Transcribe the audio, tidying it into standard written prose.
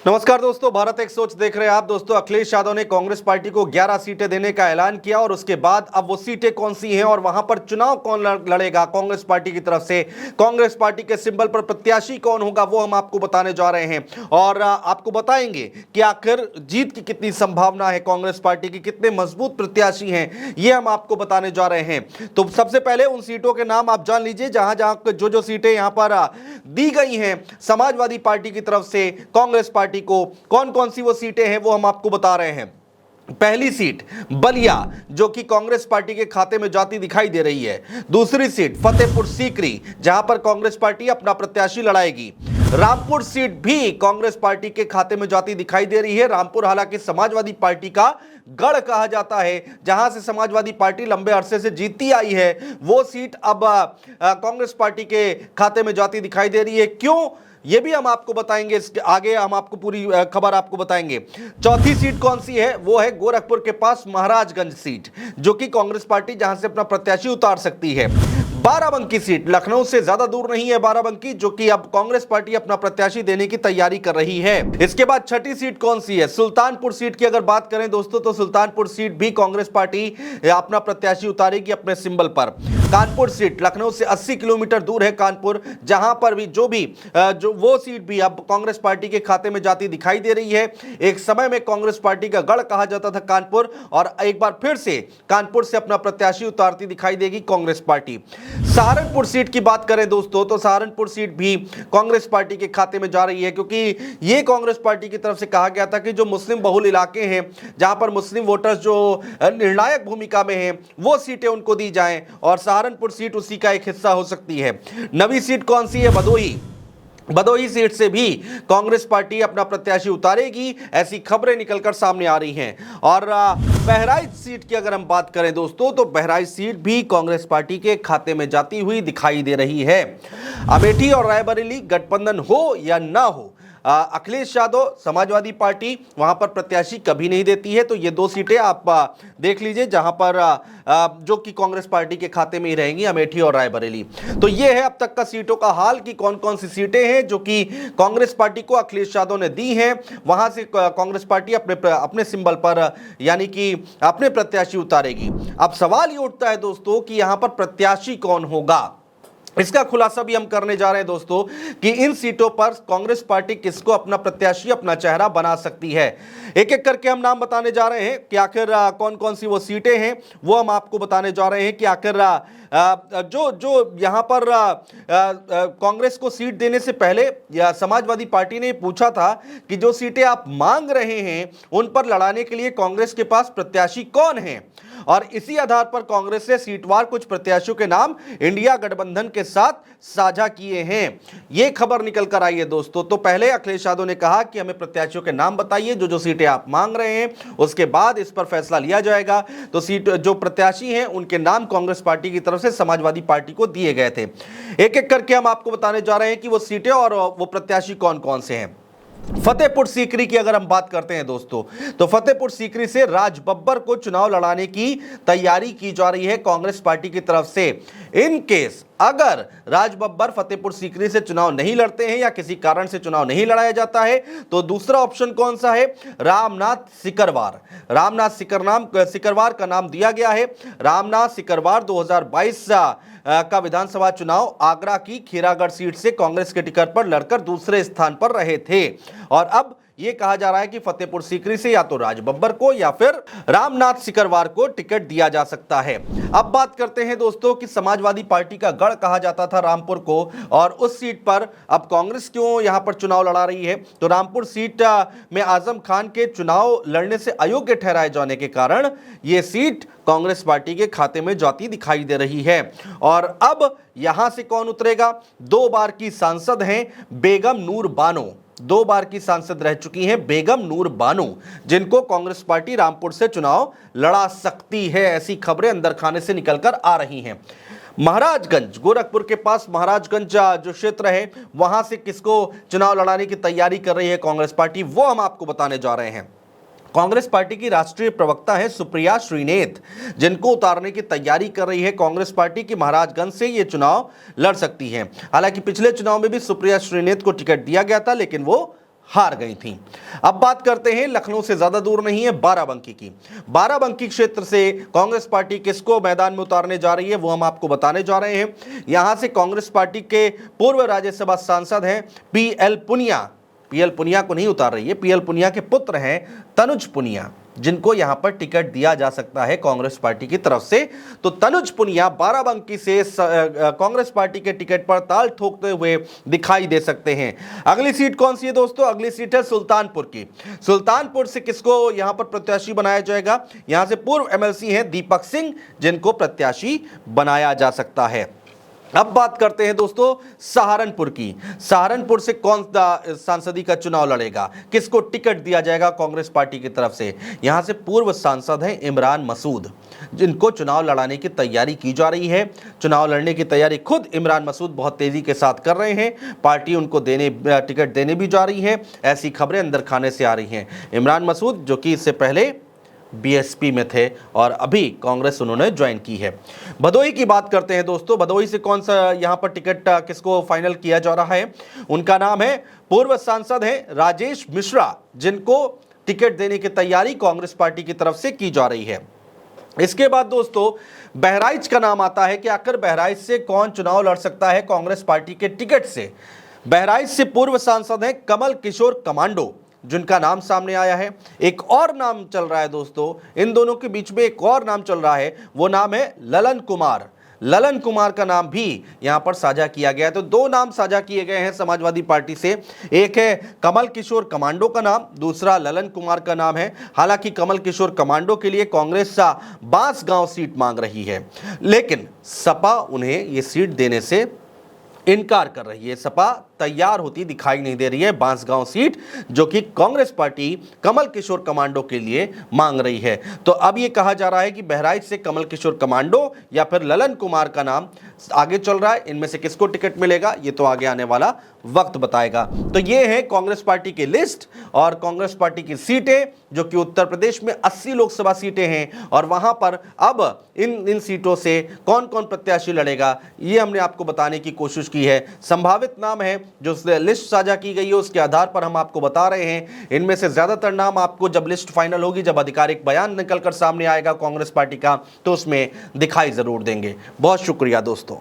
नमस्कार दोस्तों, भारत एक सोच देख रहे हैं आप। दोस्तों, अखिलेश यादव ने कांग्रेस पार्टी को 11 सीटें देने का ऐलान किया और उसके बाद अब वो सीटें कौन सी हैं और वहां पर चुनाव कौन लड़ेगा कांग्रेस पार्टी की तरफ से, कांग्रेस पार्टी के सिंबल पर प्रत्याशी कौन होगा, वो हम आपको बताने जा रहे हैं। और आपको बताएंगे कि आखिर जीत की कितनी संभावना है, कांग्रेस पार्टी की कितने मजबूत प्रत्याशी हैं, ये हम आपको बताने जा रहे हैं। तो सबसे पहले उन सीटों के नाम आप जान लीजिए जहां जहां जो सीटें यहां पर दी गई हैं समाजवादी पार्टी की तरफ से कांग्रेस पार्टी को, कौन कौन सी वो सीटें हैं वो हम आपको बता रहे हैं। पहली सीट बलिया, जो कि कांग्रेस पार्टी के खाते में जाती दिखाई दे रही है। दूसरी सीट फतेहपुर सीकरी, जहां पर कांग्रेस पार्टी अपना प्रत्याशी लड़ाएगी। रामपुर सीट भी कांग्रेस पार्टी के खाते में जाती दिखाई दे रही है। रामपुर हालांकि समाजवादी पार्टी का गढ़ कहा जाता है, जहां से समाजवादी पार्टी लंबे अरसे से जीतती आई है, वो सीट अब कांग्रेस पार्टी के खाते में जाती दिखाई दे रही है। क्यों, ये भी हम आपको बताएंगे, इसके आगे हम आपको पूरी खबर आपको बताएंगे। चौथी सीट कौन सी है, वो है गोरखपुर के पास महाराजगंज सीट, जो कि कांग्रेस पार्टी जहां से अपना प्रत्याशी उतार सकती है। बाराबंकी सीट, लखनऊ से ज्यादा दूर नहीं है बाराबंकी, जो कि अब कांग्रेस पार्टी अपना प्रत्याशी देने की तैयारी कर रही है। इसके बाद छठी सीट कौन सी है, सुल्तानपुर सीट की अगर बात करें दोस्तों, तो सुल्तानपुर सीट भी कांग्रेस पार्टी अपना प्रत्याशी उतारेगी अपने सिंबल पर। कानपुर सीट, लखनऊ से 80 किलोमीटर दूर है कानपुर, जहां पर भी जो वो सीट भी अब कांग्रेस पार्टी के खाते में जाती दिखाई दे रही है। एक समय में कांग्रेस पार्टी का गढ़ कहा जाता था कानपुर, और एक बार फिर से कानपुर से अपना प्रत्याशी उतारती दिखाई देगी कांग्रेस पार्टी। सहारनपुर सीट की बात करें दोस्तों, तो सहारनपुर सीट भी कांग्रेस पार्टी के खाते में जा रही है, क्योंकि ये कांग्रेस पार्टी की तरफ से कहा गया था कि जो मुस्लिम बहुल इलाके हैं, जहां पर मुस्लिम वोटर्स जो निर्णायक भूमिका में हैं, वो सीटें उनको दी जाएं, और सहारनपुर सीट उसी का एक हिस्सा हो सकती है। नवी सीट कौन सी है, भदोही सीट से भी कांग्रेस पार्टी अपना प्रत्याशी उतारेगी, ऐसी खबरें निकलकर सामने आ रही हैं। और बहराइच सीट की अगर हम बात करें दोस्तों, तो बहराइच सीट भी कांग्रेस पार्टी के खाते में जाती हुई दिखाई दे रही है। अमेठी और रायबरेली गठबंधन हो या ना हो, अखिलेश यादव समाजवादी पार्टी वहां पर प्रत्याशी कभी नहीं देती है। तो ये दो सीटें आप देख लीजिए जहां पर जो कि कांग्रेस पार्टी के खाते में ही रहेंगी, अमेठी और रायबरेली। तो ये है अब तक का सीटों का हाल कि कौन कौन सी सीटें हैं जो कि कांग्रेस पार्टी को अखिलेश यादव ने दी हैं, वहां से कांग्रेस पार्टी अपने सिंबल पर यानी कि अपने प्रत्याशी उतारेगी। अब सवाल ये उठता है दोस्तों कि यहां पर प्रत्याशी कौन होगा, इसका खुलासा भी हम करने जा रहे हैं दोस्तों कि इन सीटों पर कांग्रेस पार्टी किसको अपना प्रत्याशी, अपना चेहरा बना सकती है। एक एक करके हम नाम बताने जा रहे हैं कि आखिर कौन कौन सी वो सीटें हैं, वो हम आपको बताने जा रहे हैं कि आखिर जो यहां पर कांग्रेस को सीट देने से पहले या समाजवादी पार्टी ने पूछा था कि जो सीटें आप मांग रहे हैं उन पर लड़ाने के लिए कांग्रेस के पास प्रत्याशी कौन है, और इसी आधार पर कांग्रेस ने सीटवार कुछ प्रत्याशियों के नाम इंडिया गठबंधन के साथ साझा किए हैं। यह खबर निकल कर आई है दोस्तों। तो पहले अखिलेश यादव ने कहा कि हमें प्रत्याशियों के नाम बताइए जो सीटें आप मांग रहे हैं, उसके बाद इस पर फैसला लिया जाएगा। तो सीट जो प्रत्याशी हैं उनके नाम कांग्रेस पार्टी की तरफ से समाजवादी पार्टी को दिए गए थे। एक एक करके हम आपको बताने जा रहे हैं कि वो सीटें और वो प्रत्याशी कौन कौन से हैं। फतेहपुर सीकरी की अगर हम बात करते हैं दोस्तों, तो फतेहपुर सीकरी से राज बब्बर को चुनाव लड़ाने की तैयारी की जा रही है कांग्रेस पार्टी की तरफ से। इन केस अगर राज बब्बर फतेहपुर सीकरी से चुनाव नहीं लड़ते हैं या किसी कारण से चुनाव नहीं लड़ाया जाता है, तो दूसरा ऑप्शन कौन सा है, रामनाथ सिकरवार। रामनाथ सिकरवार का नाम दिया गया है। रामनाथ सिकरवार 2022 का विधानसभा चुनाव आगरा की खीरागढ़ सीट से कांग्रेस के टिकट पर लड़कर दूसरे स्थान पर रहे थे, और अब यह कहा जा रहा है कि फतेहपुर सीकरी से या तो राज बब्बर को या फिर रामनाथ सिकरवार को टिकट दिया जा सकता है। अब बात करते हैं दोस्तों कि समाजवादी पार्टी का गढ़ कहा जाता था रामपुर को, और उस सीट पर अब कांग्रेस क्यों यहां पर चुनाव लड़ा रही है। तो रामपुर सीट में आजम खान के चुनाव लड़ने से अयोग्य ठहराए जाने के कारण यह सीट कांग्रेस पार्टी के खाते में जाती दिखाई दे रही है। और अब यहां से कौन उतरेगा, 2 बार की सांसद हैं बेगम नूर बानो, 2 बार की सांसद रह चुकी हैं बेगम नूर बानो, जिनको कांग्रेस पार्टी रामपुर से चुनाव लड़ा सकती है। ऐसी खबरें अंदर खाने से निकलकर आ रही हैं। महाराजगंज, गोरखपुर के पास महाराजगंज जो क्षेत्र है, वहां से किसको चुनाव लड़ाने की तैयारी कर रही है कांग्रेस पार्टी, वो हम आपको बताने जा रहे हैं। कांग्रेस पार्टी की राष्ट्रीय प्रवक्ता है सुप्रिया श्रीनेत, जिनको उतारने की तैयारी कर रही है कांग्रेस पार्टी की महाराजगंज से ये चुनाव लड़ सकती है। हालांकि पिछले चुनाव में भी सुप्रिया श्रीनेत को टिकट दिया गया था, लेकिन वो हार गई थी। अब बात करते हैं लखनऊ से ज्यादा दूर नहीं है बाराबंकी की। बाराबंकी क्षेत्र से कांग्रेस पार्टी किसको मैदान में उतारने जा रही है वो हम आपको बताने जा रहे हैं। यहां से कांग्रेस पार्टी के पूर्व राज्यसभा सांसद हैं पीएल पुनिया। पीएल पुनिया को नहीं उतार रही है, पीएल पुनिया के पुत्र हैं तनुज पुनिया, जिनको यहां पर टिकट दिया जा सकता है कांग्रेस पार्टी की तरफ से। तो तनुज पुनिया बाराबंकी से कांग्रेस पार्टी के टिकट पर ताल ठोकते हुए दिखाई दे सकते हैं। अगली सीट कौन सी है दोस्तों? अगली सीट है सुल्तानपुर की। सुल्तानपुर से किसको यहां पर प्रत्याशी बनाया जाएगा? यहां से पूर्व एमएलसी हैं दीपक सिंह, जिनको प्रत्याशी बनाया जा सकता है। अब बात करते हैं दोस्तों सहारनपुर की। सहारनपुर से कौन सांसदी का चुनाव लड़ेगा, किसको टिकट दिया जाएगा कांग्रेस पार्टी की तरफ से? यहां से पूर्व सांसद हैं इमरान मसूद, जिनको चुनाव लड़ाने की तैयारी की जा रही है। चुनाव लड़ने की तैयारी खुद इमरान मसूद बहुत तेजी के साथ कर रहे हैं। पार्टी उनको टिकट देने भी जा रही है, ऐसी खबरें अंदर खाने से आ रही हैं। इमरान मसूद जो कि इससे पहले बीएसपी में थे और अभी कांग्रेस उन्होंने ज्वाइन की है। भदोही की बात करते हैं दोस्तों। भदोही से कौन सा यहां पर टिकट किसको फाइनल किया जा रहा है? उनका नाम है, पूर्व सांसद हैं राजेश मिश्रा, जिनको टिकट देने की तैयारी कांग्रेस पार्टी की तरफ से की जा रही है। इसके बाद दोस्तों बहराइच का नाम आता है कि आखिर बहराइच से कौन चुनाव लड़ सकता है कांग्रेस पार्टी के टिकट से? बहराइच से पूर्व सांसद हैं कमल किशोर कमांडो, जिनका नाम सामने आया है। एक और नाम चल रहा है दोस्तों, इन दोनों के बीच में एक और नाम चल रहा है, वो नाम है ललन कुमार। ललन कुमार का नाम भी यहां पर साझा किया गया है। तो दो नाम साझा किए गए हैं समाजवादी पार्टी से, एक है कमल किशोर कमांडो का नाम, दूसरा ललन कुमार का नाम है। हालांकि कमल किशोर कमांडो के लिए कांग्रेस बांसगांव सीट मांग रही है, लेकिन सपा उन्हें ये सीट देने से इनकार कर रही है। सपा तैयार होती दिखाई नहीं दे रही है बांसगांव सीट, जो कि कांग्रेस पार्टी कमल किशोर कमांडो के लिए मांग रही है। तो अब यह कहा जा रहा है कि बहराइच से कमल किशोर कमांडो या फिर ललन कुमार का नाम आगे चल रहा है। इनमें से किसको टिकट मिलेगा ये तो आगे आने वाला वक्त बताएगा। तो ये है कांग्रेस पार्टी की लिस्ट और कांग्रेस पार्टी की सीटें, जो कि उत्तर प्रदेश में 80 लोकसभा सीटें हैं और वहां पर अब इन सीटों से कौन कौन प्रत्याशी लड़ेगा ये हमने आपको बताने की कोशिश की है। संभावित नाम है जो लिस्ट साझा की गई है, उसके आधार पर हम आपको बता रहे हैं। इनमें से ज्यादातर नाम आपको जब लिस्ट फाइनल होगी, जब आधिकारिक बयान निकलकर सामने आएगा कांग्रेस पार्टी का, तो उसमें दिखाई जरूर देंगे। बहुत शुक्रिया दोस्तों।